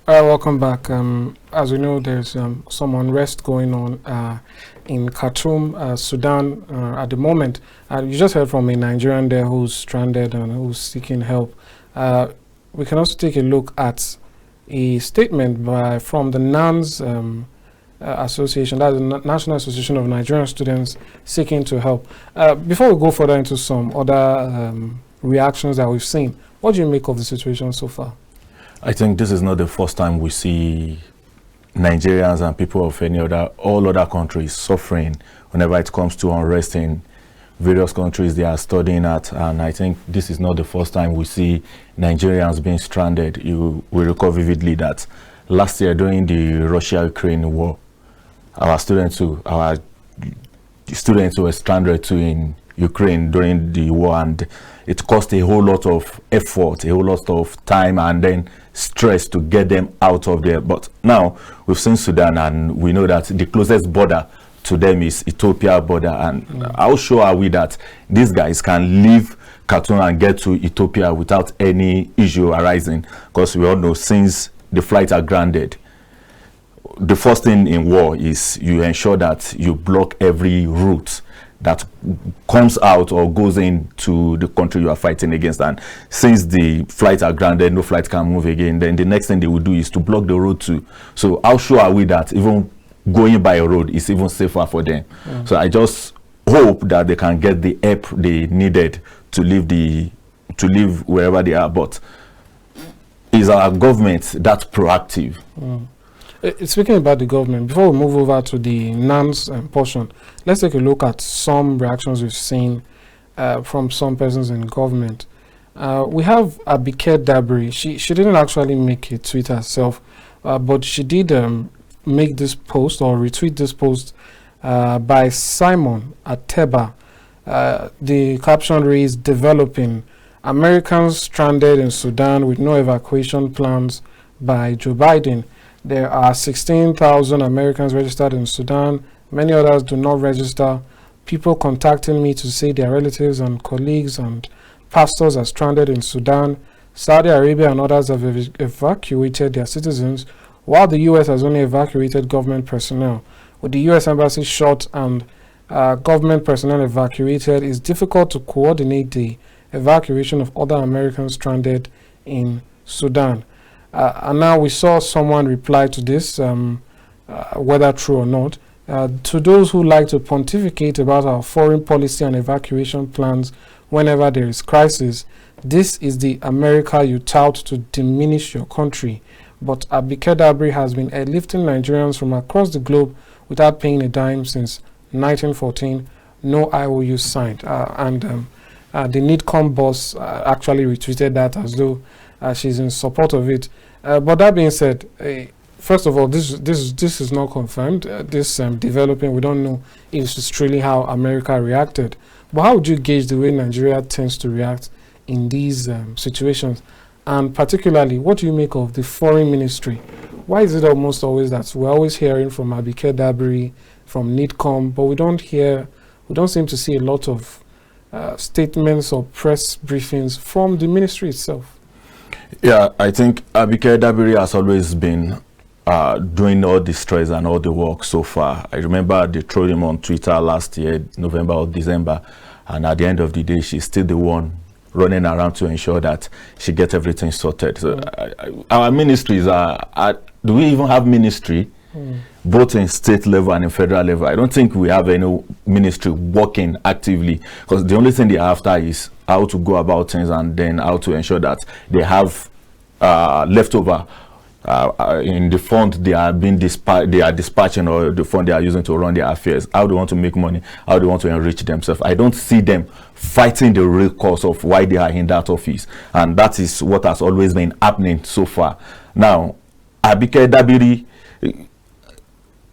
Welcome back. As we know, there's some unrest going on in Khartoum, Sudan at the moment. You just heard from a Nigerian there who's stranded and who's seeking help. We can also take a look at a statement from the NANS Association, that's the National Association of Nigerian Students seeking to help. Before we go further into some other reactions that we've seen, what do you make of the situation so far? I think this is not the first time we see Nigerians and people of all other countries suffering whenever it comes to unrest in various countries they are studying at. And I think this is not the first time we see Nigerians being stranded. You will recall vividly that last year during the Russia-Ukraine war, our students were stranded too in Ukraine during the war, and it cost a whole lot of effort, a whole lot of time, and then stress to get them out of there. But now we've seen Sudan, and we know that the closest border to them is Ethiopia border. And how sure are we that these guys can leave Khartoum and get to Ethiopia without any issue arising? Because we all know, since the flights are grounded, the first thing in war is you ensure that you block every route that comes out or goes into the country you are fighting against. And since the flights are grounded, no flight can move again, then the next thing they will do is to block the road too. So how sure are we that even going by a road is even safer for them? So I just hope that they can get the help they needed to live wherever they are. But is our government that proactive? Speaking about the government, before we move over to the NANS portion, let's take a look at some reactions we've seen from some persons in government. We have Abike Dabiri. She didn't actually make a tweet herself, but she did make this post or retweet this post by Simon Ateba. The caption reads, "Developing Americans stranded in Sudan with no evacuation plans by Joe Biden. There are 16,000 Americans registered in Sudan. Many others do not register. People contacting me to say their relatives and colleagues and pastors are stranded in Sudan. Saudi Arabia and others have evacuated their citizens, while the U.S. has only evacuated government personnel. With the U.S. embassy shut and government personnel evacuated, it's difficult to coordinate the evacuation of other Americans stranded in Sudan." And now we saw someone reply to this, whether true or not. To those who like to pontificate about our foreign policy and evacuation plans whenever there is crisis, this is the America you tout to diminish your country. But Abike Dabiri has been airlifting Nigerians from across the globe without paying a dime since 1914. No IOU signed. And the NIDCOM boss actually retweeted that as though she's in support of it. But that being said, first of all, this is not confirmed. This developing, we don't know if it's truly how America reacted. But how would you gauge the way Nigeria tends to react in these situations? And particularly, what do you make of the foreign ministry? Why is it almost always that we're always hearing from Abike Dabiri, from NIDCOM, but we don't seem to see a lot of statements or press briefings from the ministry itself? Yeah, I think Abike Dabiri has always been doing all the stress and all the work so far. I remember they threw him on Twitter last year, November or December, and at the end of the day, she's still the one running around to ensure that she gets everything sorted. So our ministries do we even have ministry? Both in state level and in federal level? I don't think we have any ministry working actively, because the only thing they're after is how to go about things and then how to ensure that they have leftover in the fund they are dispatching, or the fund they are using to run their affairs. How do they want to make money? How do they want to enrich themselves? I don't see them fighting the real cause of why they are in that office, and that is what has always been happening so far. Now, Abike Dabiri,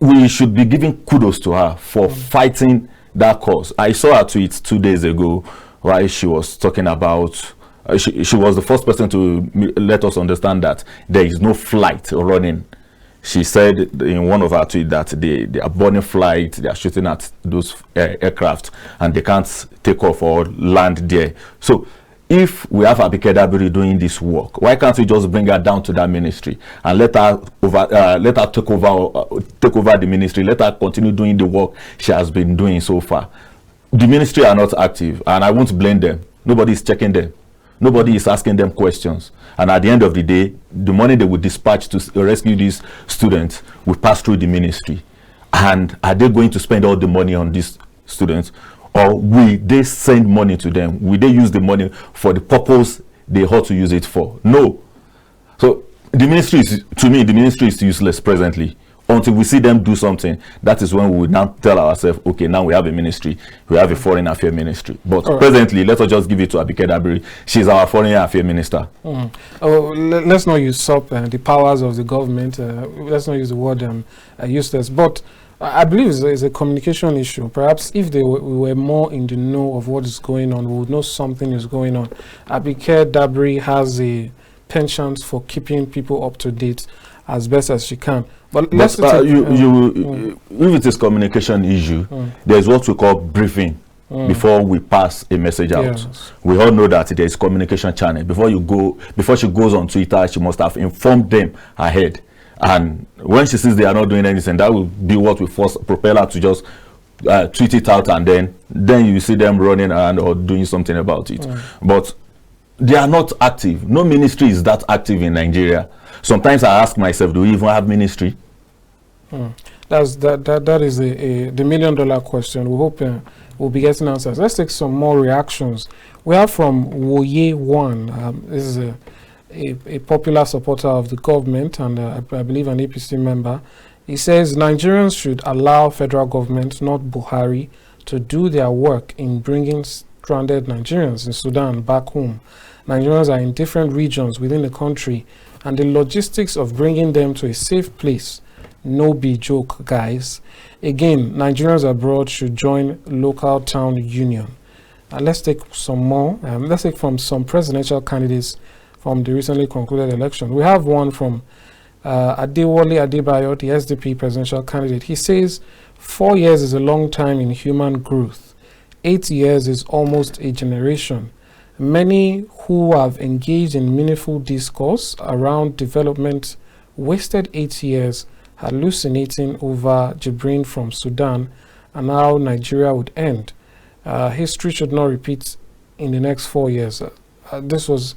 we should be giving kudos to her for fighting that cause. I saw her tweet 2 days ago where she was talking about, she was the first person to let us understand that there is no flight running. She said in one of her tweets that they are burning flights, they are shooting at those aircraft, and they can't take off or land there. So if we have Abike Dabiri doing this work, why can't we just bring her down to that ministry and let her take over the ministry, let her continue doing the work she has been doing so far? The ministry are not active, and I won't blame them. Nobody is checking them. Nobody is asking them questions. And at the end of the day, the money they would dispatch to rescue these students will pass through the ministry. And are they going to spend all the money on these students? Or will they send money to them? Will they use the money for the purpose they ought to use it for? No. So the ministry is, to me, the ministry is useless presently. Until we see them do something, that is when we will now tell ourselves, okay, now we have a ministry, we have a foreign affairs ministry. But presently, let us just give it to Abike Dabiri. She's our foreign affairs minister. Oh, let's not usurp the powers of the government. Let's not use the word useless. But I believe it's a communication issue. Perhaps if we were more in the know of what is going on, we would know something is going on. Abike Dabiri has a penchant for keeping people up to date as best as she can. But if it is communication issue, there's what we call briefing before we pass a message out. Yes. We all know that there is communication channel. Before she goes on Twitter, she must have informed them ahead. And when she sees they are not doing anything, that will be what will propel her to just tweet it out, and then you see them running around or doing something about it. But they are not active. No ministry is that active in Nigeria. Sometimes I ask myself, do we even have ministry? That is the $1 million question. We hope we'll be getting answers. Let's take some more reactions. We have from Woye One. This is a popular supporter of the government, and I believe an APC member. He says Nigerians should allow federal government, not Buhari, to do their work in bringing stranded Nigerians in Sudan back home. Nigerians are in different regions within the country, and the logistics of bringing them to a safe place no be joke, guys. Again, Nigerians abroad should join local town union. Let's take some more. Let's take from some presidential candidates from the recently concluded election. We have one from Adewale Adebayo, the SDP presidential candidate. He says 4 years is a long time in human growth. 8 years is almost a generation. Many who have engaged in meaningful discourse around development wasted 8 years hallucinating over Jibrin from Sudan and how Nigeria would end. History should not repeat in the next 4 years. This was,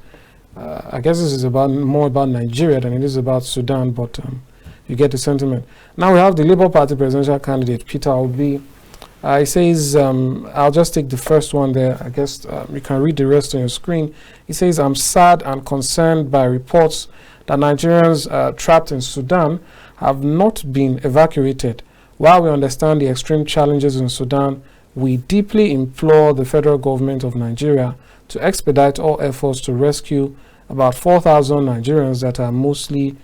I guess this is more about Nigeria than it is about Sudan, but you get the sentiment. Now we have the Labour Party presidential candidate, Peter Obi. He says, I'll just take the first one there. I guess you can read the rest on your screen. He says, I'm sad and concerned by reports that Nigerians trapped in Sudan have not been evacuated. While we understand the extreme challenges in Sudan, we deeply implore the federal government of Nigeria to expedite all efforts to rescue about 4,000 Nigerians that are mostly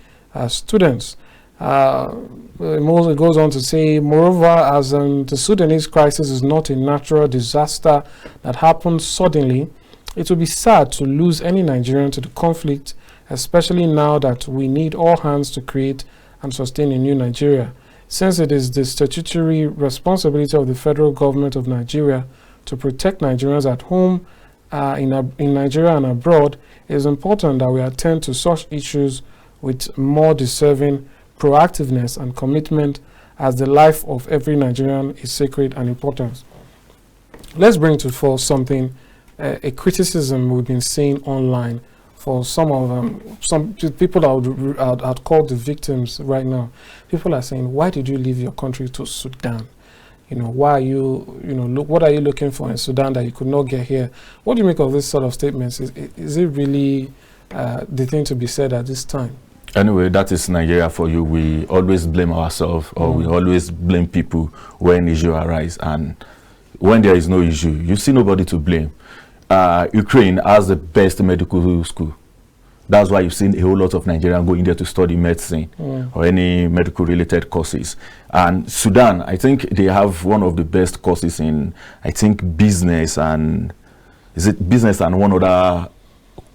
students. It goes on to say, moreover, as the Sudanese crisis is not a natural disaster that happens suddenly, it will be sad to lose any Nigerian to the conflict, especially now that we need all hands to create and sustain a new Nigeria. Since it is the statutory responsibility of the federal government of Nigeria to protect Nigerians at home, in Nigeria and abroad, it is important that we attend to such issues with more deserving proactiveness and commitment, as the life of every Nigerian is sacred and important. Let's bring to fore something, a criticism we've been seeing online for some of them. Some people that I'd call the victims right now. People are saying, why did you leave your country to Sudan? Why are you, what are you looking for in Sudan that you could not get here? What do you make of this sort of statements? Is it really the thing to be said at this time? Anyway, that is Nigeria for you. We always blame ourselves, or we always blame people when issue arise. And when there is no issue, you see nobody to blame. Ukraine has the best medical school. That's why you've seen a whole lot of Nigerians going there to study medicine or any medical related courses. And Sudan, I think they have one of the best courses in, I think, business and one other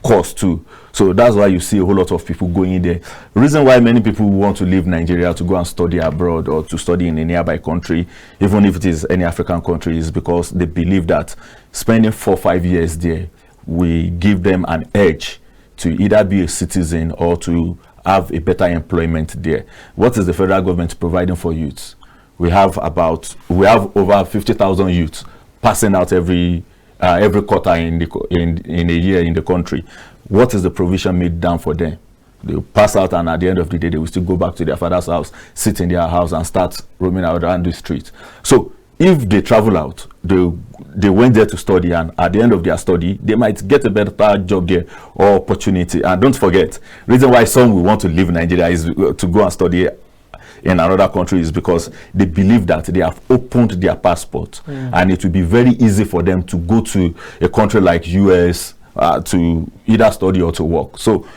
course too. So that's why you see a whole lot of people going in there. The reason why many people want to leave Nigeria to go and study abroad or to study in a nearby country, even if it is any African country, is because they believe that spending 4 or 5 years there we give them an edge to either be a citizen or to have a better employment there. What is the federal government providing for youths? We have over 50,000 youths passing out every quarter in a year in the country. What is the provision made down for them? They will pass out, and at the end of the day, they will still go back to their father's house, sit in their house, and start roaming around the streets. So if they travel out, they went there to study, and at the end of their study, they might get a better job there or opportunity. And don't forget, reason why some will want to leave Nigeria is to go and study in another country is because they believe that they have opened their passport, and it will be very easy for them to go to a country like US to either study or to work. So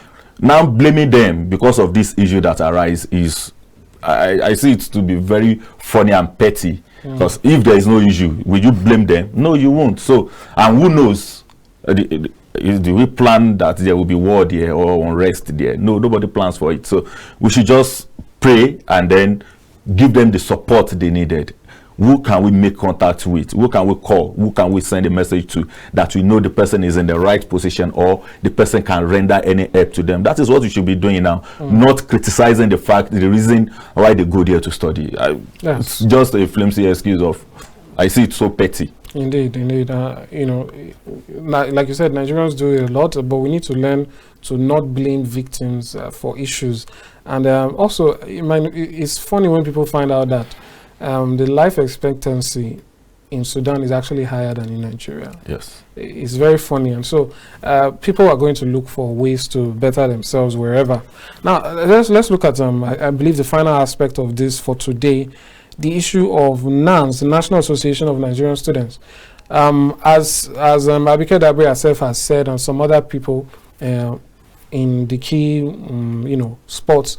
now blaming them because of this issue that arise is, I see it to be very funny and petty. Because if there is no issue, will you blame them? No, you won't. So, and who knows? Do we plan that there will be war there or unrest there? No, nobody plans for it. So we should just pray and then give them the support they needed. Who can we make contact with? Who can we call? Who can we send a message to that we know the person is in the right position or the person can render any help to them? That is what we should be doing now, not criticizing the reason why they go there to study. It's just a flimsy excuse of, I see it so petty. Indeed. You know, like you said, Nigerians do it a lot, but we need to learn to not blame victims for issues. And also, it's funny when people find out that the life expectancy in Sudan is actually higher than in Nigeria. Yes. It's very funny. And so people are going to look for ways to better themselves wherever. Now, let's look at, I believe, the final aspect of this for today, the issue of NANS, the National Association of Nigerian Students. As Abike Dabiri herself has said, and some other people in the key, sports,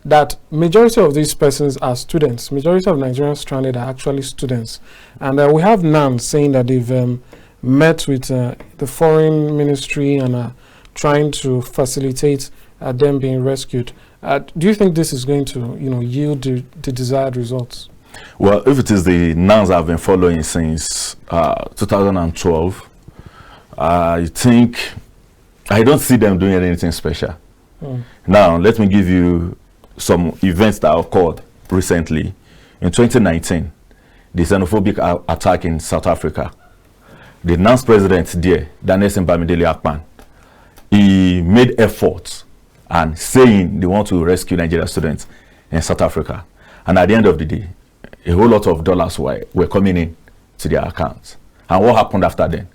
that majority of these persons are students. Majority of Nigerians stranded are actually students. And we have NANS saying that they've met with the foreign ministry and are trying to facilitate them being rescued. Do you think this is going to, yield the desired results? Well, if it is the NANS I've been following since 2012, I don't see them doing anything special. Now, let me give you some events that occurred recently. In 2019, the xenophobic attack in South Africa. The NANS president there, Daniel Simbamidele Akpan, he made efforts and saying they want to rescue Nigerian students in South Africa. And at the end of the day, a whole lot of dollars were coming in to their accounts. And what happened after then?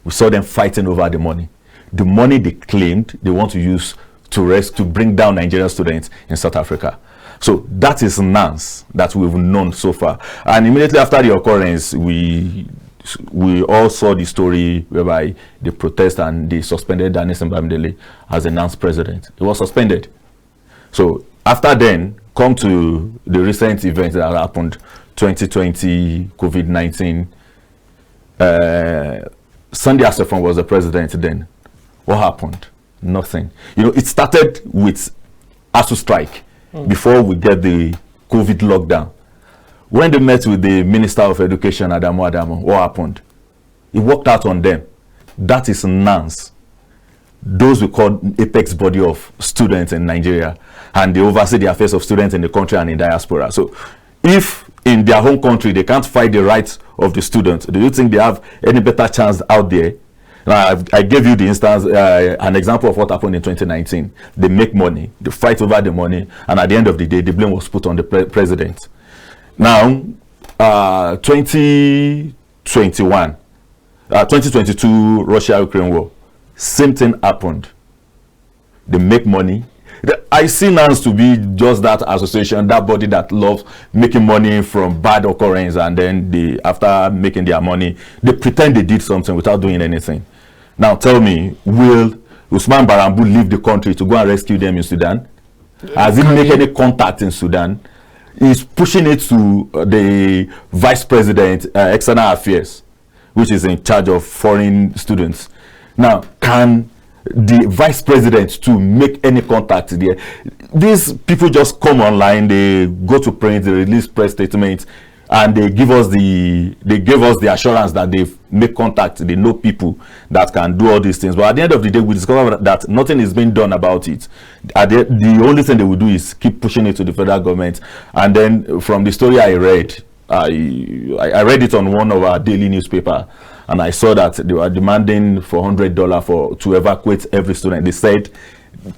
We saw them fighting over the money. The money they claimed they want to use to bring down Nigerian students in South Africa. So that is NANS that we've known so far. And immediately after the occurrence, we all saw the story whereby they protest and they suspended Daniel Simbamidele as the NANS president. He was suspended. So after then, come to the recent events that happened, 2020, COVID-19. Sunday Asafon was the president then. What happened? Nothing. It started with ASU strike before we get the COVID lockdown. When they met with the Minister of Education, Adamu, what happened? He worked out on them. That is NANS. Those we call apex body of students in Nigeria, and they oversee the affairs of students in the country and in diaspora. So if in their home country they can't fight the rights of the students, do you think they have any better chance out there? Now, I gave you the instance, an example of what happened in 2019. They make money, they fight over the money, and at the end of the day, the blame was put on the president. Now, 2022 Russia-Ukraine war, same thing happened. They make money. I see NANS to be just that association, that body that loves making money from bad occurrence, and then after making their money, they pretend they did something without doing anything. Now tell me, will Usman Barambu leave the country to go and rescue them in Sudan? Has he made any contact in Sudan? He's pushing it to the vice president, external affairs, which is in charge of foreign students. Now, can the vice president to make any contact there? These people just come online, they go to print, they release press statements. and they gave us the assurance that they've made contact, they know people that can do all these things. But at the end of the day, we discovered that nothing is being done about it. The only thing they will do is keep pushing it to the federal government. And then from the story I read, I read it on one of our daily newspaper, and I saw that they were demanding $400 to evacuate every student. They said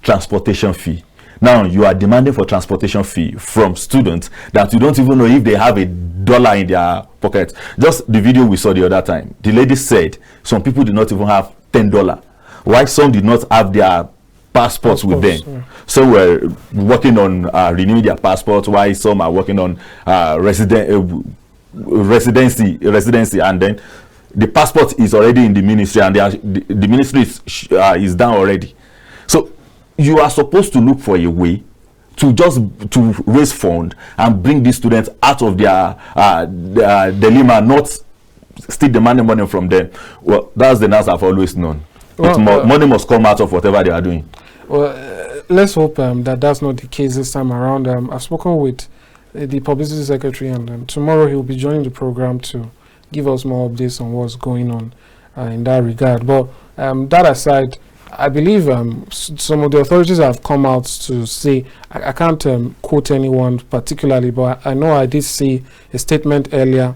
transportation fee. Now you are demanding for transportation fee from students that you don't even know if they have $1 in their pocket. Just the video we saw the other time, the lady said some people did not even have $10. Why some did not have their passports with them? Yeah. Some were working on renewing their passports, while some are working on residency, and then the passport is already in the ministry, and the ministry is down already. So you are supposed to look for a way to raise funds and bring these students out of their dilemma, not still demanding money from them. Well, that's the answer I've always known. Well, money must come out of whatever they are doing. Well, let's hope that that's not the case this time around. I've spoken with the publicity secretary, and tomorrow he will be joining the program to give us more updates on what's going on in that regard. But that aside, I believe some of the authorities have come out to say, I can't quote anyone particularly, but I know I did see a statement earlier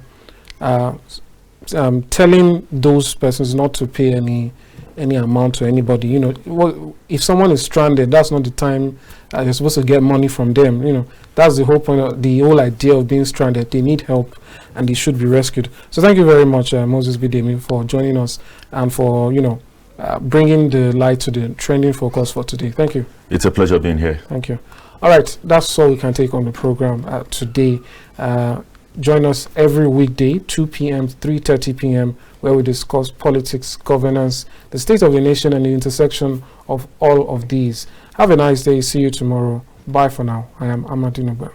telling those persons not to pay any amount to anybody. You know, if someone is stranded, that's not the time you're supposed to get money from them. You know, that's the whole point of the whole idea of being stranded. They need help and they should be rescued. So thank you very much, Moses Bidemi, for joining us and for, you know, bringing the light to the trending focus for today. Thank you. It's a pleasure being here. Thank you. All right, that's all we can take on the program today. Join us every weekday, 2 p.m. 3:30 p.m., where we discuss politics, governance, the state of the nation, and the intersection of all of these. Have a nice day. See you tomorrow. Bye for now. I am Amadine Obere.